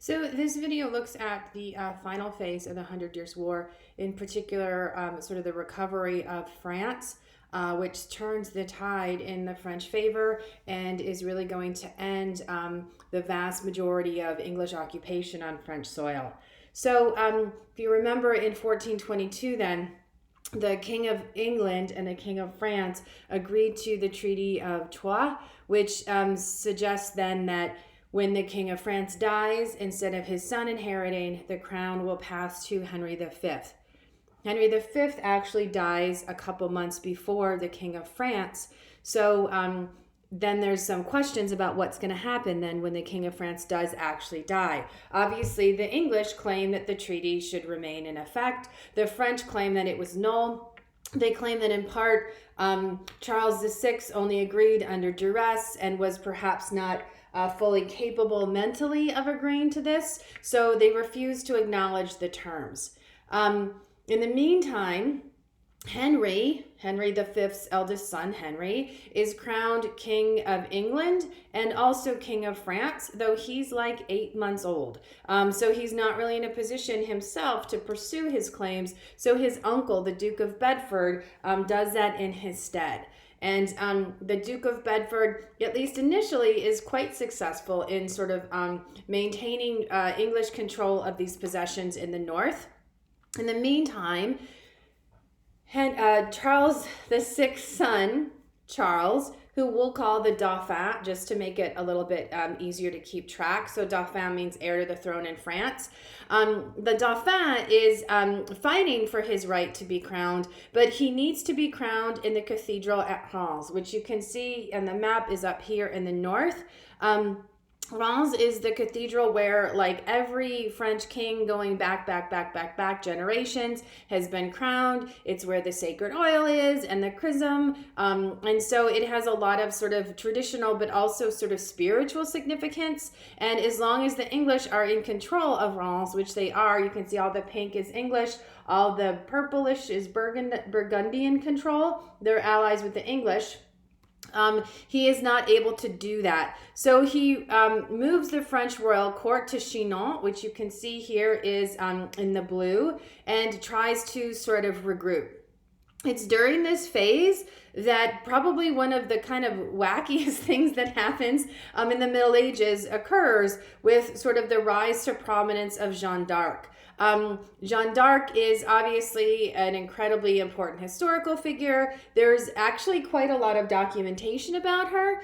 So this video looks at the final phase of the Hundred Years' War, in particular, sort of the recovery of France, which turns the tide in the French favor and is really going to end the vast majority of English occupation on French soil. So if you remember in 1422 then, the King of England and the King of France agreed to the Treaty of Troyes, which suggests then that when the King of France dies, instead of his son inheriting, the crown will pass to Henry V. Henry V actually dies a couple months before the King of France. So then there's some questions about what's going to happen then when the King of France does actually die. Obviously, the English claim that the treaty should remain in effect. The French claim that it was null. They claim that in part Charles VI only agreed under duress and was perhaps not fully capable mentally of agreeing to this, so they refused to acknowledge the terms. In the meantime, Henry V's eldest son, Henry, is crowned King of England and also King of France, though he's like 8 months old. So he's not really in a position himself to pursue his claims. So his uncle, the Duke of Bedford, does that in his stead. And the Duke of Bedford, at least initially, is quite successful in sort of maintaining English control of these possessions in the north. In the meantime, Charles VI's son, Charles, who we'll call the Dauphin, just to make it a little bit easier to keep track. So Dauphin means heir to the throne in France. The Dauphin is fighting for his right to be crowned, but he needs to be crowned in the cathedral at Reims, which you can see, and the map is up here in the north. Reims is the cathedral where, like, every French king going back generations has been crowned. It's where the sacred oil is and the chrism. And so it has a lot of sort of traditional but also sort of spiritual significance. And as long as the English are in control of Reims, which they are, you can see all the pink is English, all the purplish is Burgundian control. They're allies with the English. He is not able to do that. So he moves the French royal court to Chinon, which you can see here is in the blue, and tries to sort of regroup. It's during this phase that probably one of the kind of wackiest things that happens in the Middle Ages occurs with sort of the rise to prominence of Jeanne d'Arc. Jeanne d'Arc is obviously an incredibly important historical figure. There's actually quite a lot of documentation about her,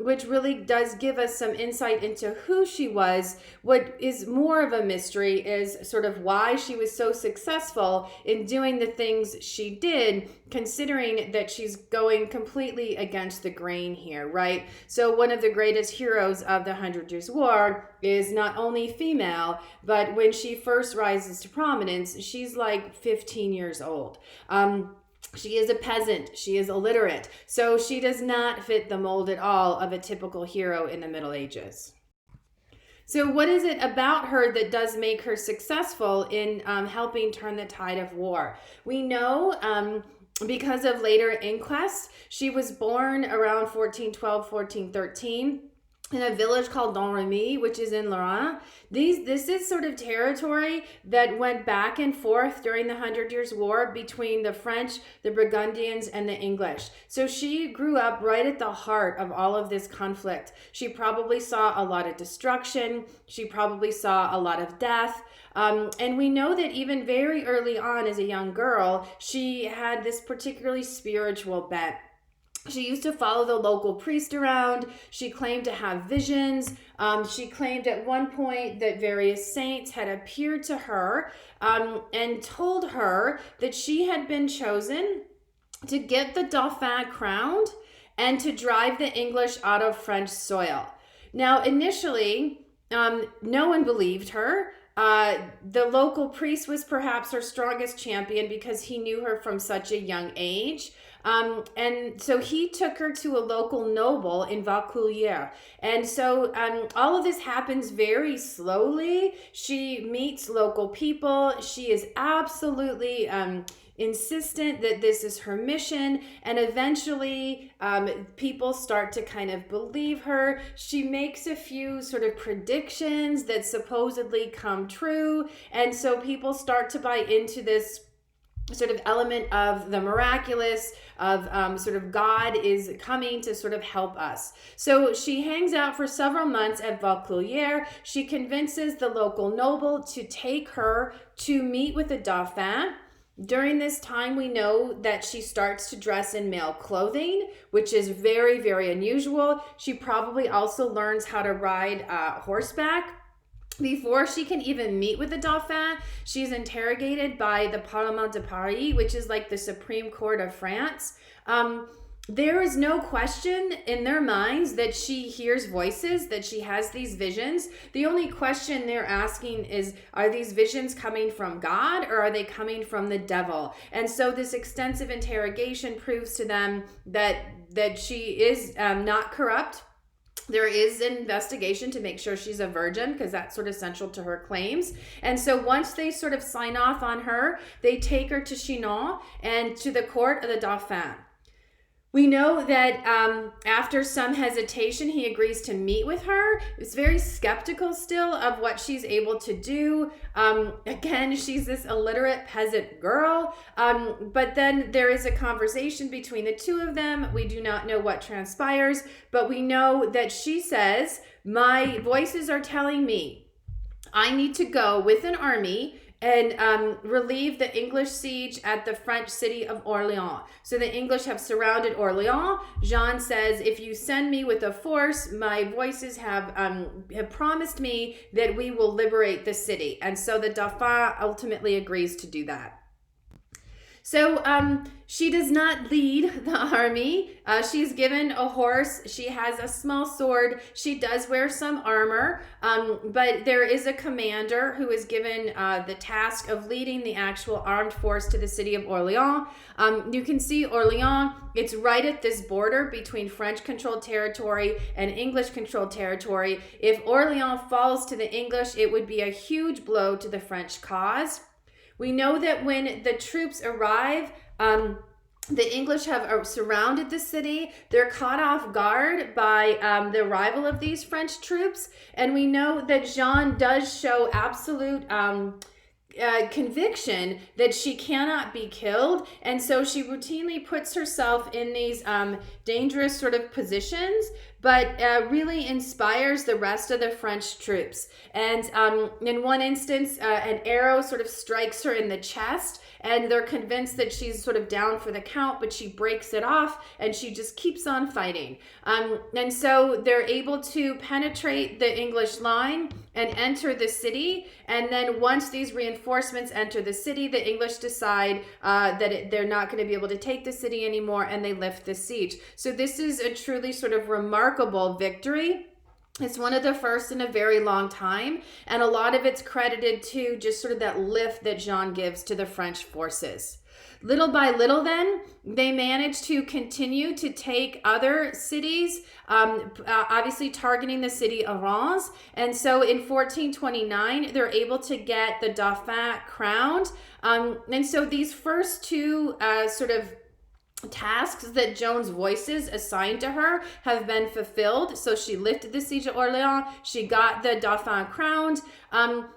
which really does give us some insight into who she was. What is more of a mystery is sort of why she was so successful in doing the things she did, considering that she's going completely against the grain here, right? So one of the greatest heroes of the Hundred Years' War is not only female, but when she first rises to prominence, she's like 15 years old. She is a peasant. She is illiterate. So she does not fit the mold at all of a typical hero in the Middle Ages. So what is it about her that does make her successful in helping turn the tide of war? We know because of later inquests, she was born around 1412, 1413. In a village called Domremy, which is in Lorraine. This is sort of territory that went back and forth during the Hundred Years' War between the French, the Burgundians, and the English. So she grew up right at the heart of all of this conflict. She probably saw a lot of destruction. She probably saw a lot of death. And we know that even very early on as a young girl, she had this particularly spiritual bent. She used to follow the local priest around. She claimed to have visions. She claimed at one point that various saints had appeared to her and told her that she had been chosen to get the Dauphin crowned and to drive the English out of French soil. Now, initially, no one believed her. The local priest was perhaps her strongest champion because he knew her from such a young age. And so he took her to a local noble in Vaucouleurs. And so all of this happens very slowly. She meets local people. She is absolutely insistent that this is her mission, and eventually people start to kind of believe her. She makes a few sort of predictions that supposedly come true, and so people start to buy into this sort of element of the miraculous, of sort of God is coming to sort of help us. So she hangs out for several months at Vaucouleurs. She convinces the local noble to take her to meet with the Dauphin. During this time, we know that she starts to dress in male clothing, which is very, very unusual. She probably also learns how to ride horseback. Before she can even meet with the Dauphin, she's interrogated by the Parlement de Paris, which is like the Supreme Court of France. There is no question in their minds that she hears voices, that she has these visions. The only question they're asking is, are these visions coming from God or are they coming from the devil? And so this extensive interrogation proves to them that she is not corrupt. There is an investigation to make sure she's a virgin, because that's sort of central to her claims. And so once they sort of sign off on her, they take her to Chinon and to the court of the Dauphin. We know that after some hesitation, he agrees to meet with her. He's very skeptical still of what she's able to do. Again, she's this illiterate peasant girl. But then there is a conversation between the two of them. We do not know what transpires, but we know that she says, "My voices are telling me I need to go with an army and relieve the English siege at the French city of Orleans." So the English have surrounded Orleans. Jean says, "If you send me with a force, my voices have promised me that we will liberate the city." And so the Dauphin ultimately agrees to do that. So she does not lead the army. She's given a horse. She has a small sword. She does wear some armor, but there is a commander who is given the task of leading the actual armed force to the city of Orleans. You can see Orleans. It's right at this border between French-controlled territory and English-controlled territory. If Orleans falls to the English, it would be a huge blow to the French cause. We know that when the troops arrive, the English have surrounded the city. They're caught off guard by the arrival of these French troops. And we know that Jeanne does show absolute conviction that she cannot be killed. And so she routinely puts herself in these dangerous sort of positions, but really inspires the rest of the French troops. And in one instance, an arrow sort of strikes her in the chest, and they're convinced that she's sort of down for the count, but she breaks it off and she just keeps on fighting. And so they're able to penetrate the English line and enter the city. And then once these reinforcements enter the city, the English decide that they're not going to be able to take the city anymore, and they lift the siege. So this is a truly sort of remarkable victory. It's one of the first in a very long time, and a lot of it's credited to just sort of that lift that Jeanne gives to the French forces. Little by little, then, they manage to continue to take other cities, obviously targeting the city of Reims. And so in 1429, they're able to get the Dauphin crowned. And so these first two sort of tasks that Joan's voices assigned to her have been fulfilled. So she lifted the siege of Orleans. She got the Dauphin crowned.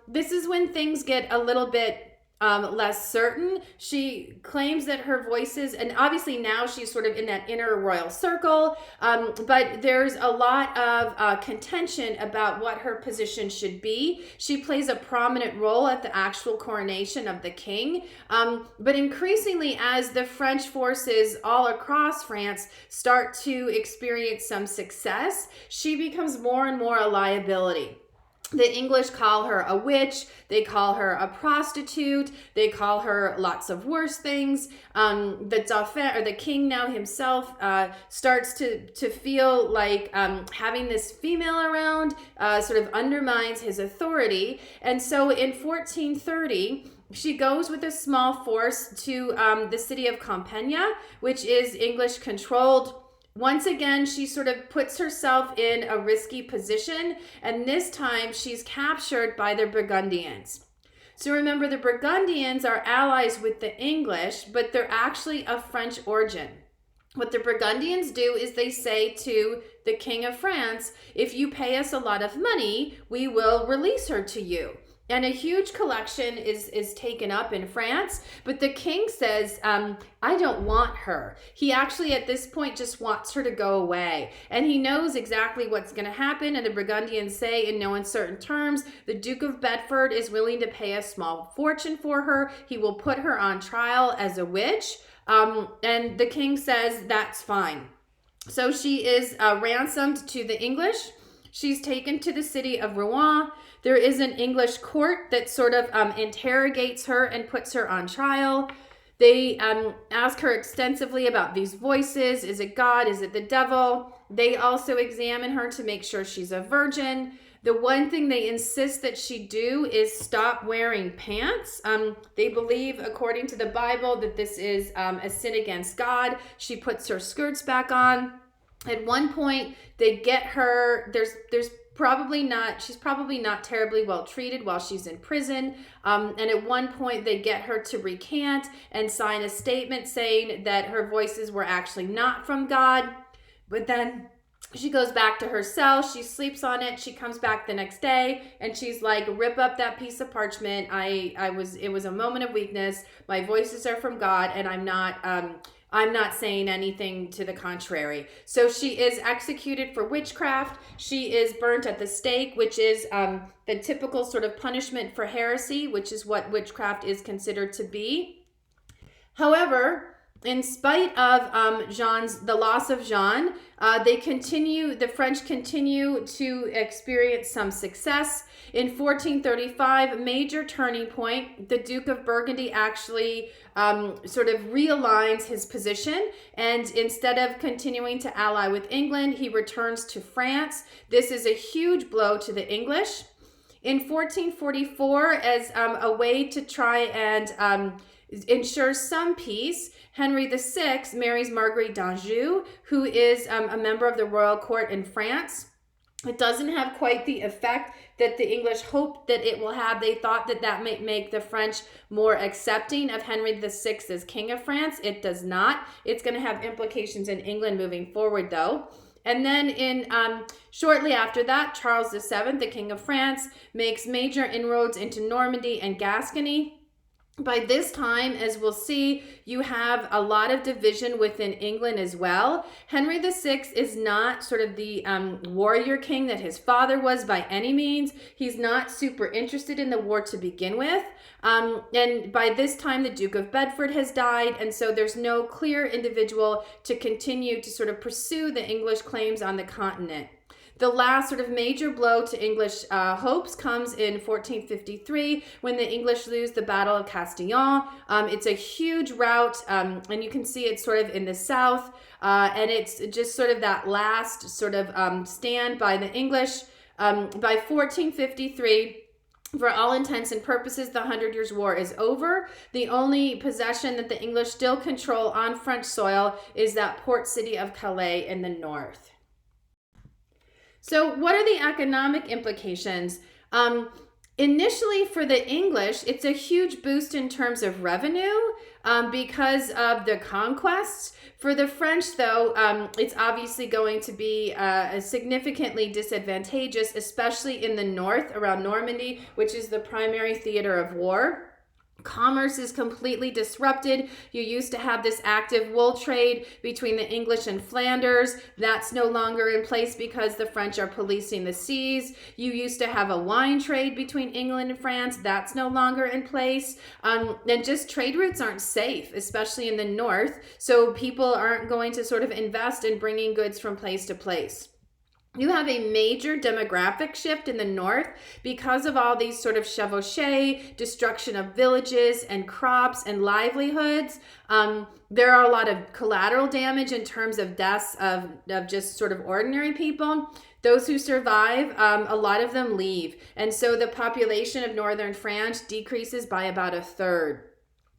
This is when things get a little bit less certain. She claims that her voices, and obviously now she's sort of in that inner royal circle, but there's a lot of contention about what her position should be. She plays a prominent role at the actual coronation of the king, but increasingly as the French forces all across France start to experience some success, she becomes more and more a liability. The English call her a witch. They call her a prostitute. They call her lots of worse things. The Dauphin, or the king now himself, starts to feel like having this female around sort of undermines his authority. And so in 1430, she goes with a small force to the city of Compiègne, which is English controlled. Once again, she sort of puts herself in a risky position, and this time she's captured by the Burgundians. So remember, the Burgundians are allies with the English, but they're actually of French origin. What the Burgundians do is they say to the King of France, if you pay us a lot of money, we will release her to you. And a huge collection is taken up in France, but the king says, I don't want her. He actually at this point just wants her to go away. And he knows exactly what's going to happen. And the Burgundians say in no uncertain terms, the Duke of Bedford is willing to pay a small fortune for her. He will put her on trial as a witch. And the king says, that's fine. So she is ransomed to the English. She's taken to the city of Rouen. There is an English court that sort of interrogates her and puts her on trial. They ask her extensively about these voices. Is it God? Is it the devil? They also examine her to make sure she's a virgin. The one thing they insist that she do is stop wearing pants. They believe, according to the Bible, that this is a sin against God. She puts her skirts back on. At one point, they get her, she's probably not terribly well treated while she's in prison. And at one point, they get her to recant and sign a statement saying that her voices were actually not from God. But then she goes back to her cell, she sleeps on it, she comes back the next day, and she's like, rip up that piece of parchment. It was a moment of weakness. My voices are from God, and I'm not saying anything to the contrary. So she is executed for witchcraft. She is burnt at the stake, which is the typical sort of punishment for heresy, which is what witchcraft is considered to be. However, in spite of the loss of Jean, the French continue to experience some success. In 1435, major turning point, the Duke of Burgundy actually sort of realigns his position, and instead of continuing to ally with England, he returns to France. This is a huge blow to the English. In 1444, as a way to try and ensure some peace, Henry VI marries Marguerite d'Anjou, who is a member of the royal court in France. It doesn't have quite the effect that the English hoped that it will have. They thought that might make the French more accepting of Henry VI as King of France. It does not. It's going to have implications in England moving forward, though. And then shortly after that, Charles VII, the King of France, makes major inroads into Normandy and Gascony. By this time, as we'll see, you have a lot of division within England as well. Henry VI is not sort of the warrior king that his father was by any means. He's not super interested in the war to begin with. And by this time, the Duke of Bedford has died, and so there's no clear individual to continue to sort of pursue the English claims on the continent. The last sort of major blow to English hopes comes in 1453 when the English lose the Battle of Castillon. It's a huge rout, and you can see it's sort of in the south, and it's just sort of that last sort of stand by the English. By 1453, for all intents and purposes, the 100 Years' War is over. The only possession that the English still control on French soil is that port city of Calais in the north. So what are the economic implications? Initially for the English, it's a huge boost in terms of revenue because of the conquests. For the French, though, it's obviously going to be significantly disadvantageous, especially in the north around Normandy, which is the primary theater of war. Commerce is completely disrupted. You used to have this active wool trade between the English and Flanders. That's no longer in place because the French are policing the seas. You used to have a wine trade between England and France. That's no longer in place. And just trade routes aren't safe, especially in the north. So people aren't going to sort of invest in bringing goods from place to place. You have a major demographic shift in the north because of all these sort of chevauchée, destruction of villages and crops and livelihoods. There are a lot of collateral damage in terms of deaths of just sort of ordinary people. Those who survive, a lot of them leave. And so the population of northern France decreases by about a third.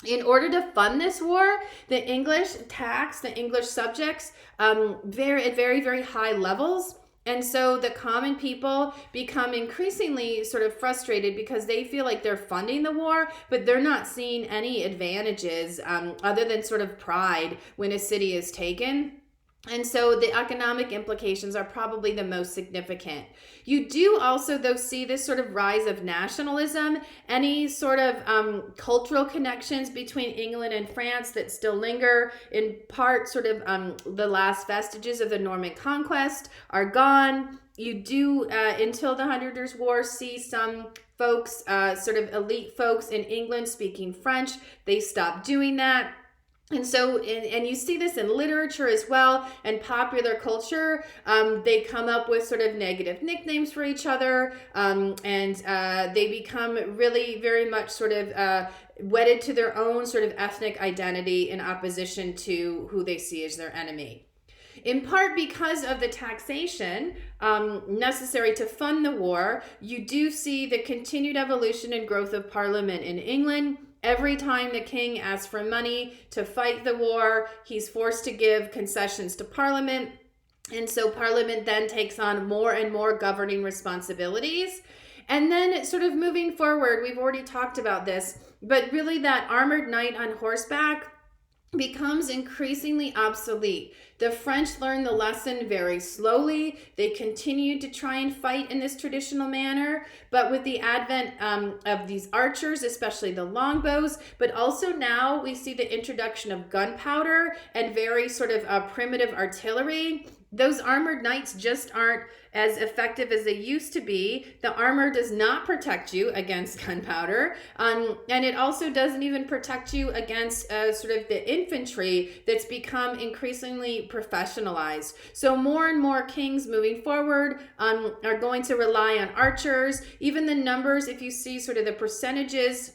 In order to fund this war, the English tax the English subjects at very, very high levels. And so the common people become increasingly sort of frustrated because they feel like they're funding the war, but they're not seeing any advantages other than sort of pride when a city is taken. And so the economic implications are probably the most significant. You do also, though, see this sort of rise of nationalism, any sort of cultural connections between England and France that still linger, in part sort of the last vestiges of the Norman conquest are gone. You do, until the Hundred Years' War, see some folks, sort of elite folks in England speaking French. They stopped doing that. And so, and you see this in literature as well and popular culture. They come up with sort of negative nicknames for each other, and they become really very much sort of wedded to their own sort of ethnic identity in opposition to who they see as their enemy. In part because of the taxation necessary to fund the war, you do see the continued evolution and growth of Parliament in England. Every time the king asks for money to fight the war, he's forced to give concessions to Parliament. And so Parliament then takes on more and more governing responsibilities. And then sort of moving forward, we've already talked about this, but really that armored knight on horseback becomes increasingly obsolete. The French learn the lesson very slowly. They continued to try and fight in this traditional manner, but with the advent of these archers, especially the longbows, but also now we see the introduction of gunpowder and very sort of primitive artillery. Those armored knights just aren't as effective as they used to be. The armor does not protect you against gunpowder, and it also doesn't even protect you against sort of the infantry that's become increasingly professionalized. So more and more kings moving forward are going to rely on archers. Even the numbers, if you see sort of the percentages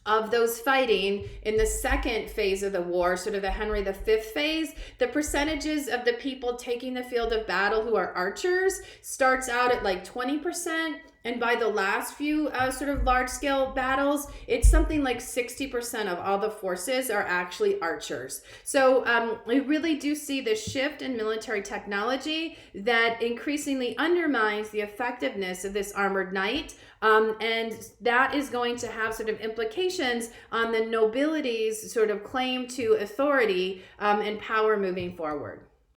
of those fighting in the second phase of the war, sort of the Henry V phase, the percentages of the people taking the field of battle who are archers starts out at like 20%. And by the last few sort of large-scale battles, it's something like 60% of all the forces are actually archers. So we really do see this shift in military technology that increasingly undermines the effectiveness of this armored knight. And that is going to have sort of implications on the nobility's sort of claim to authority and power moving forward.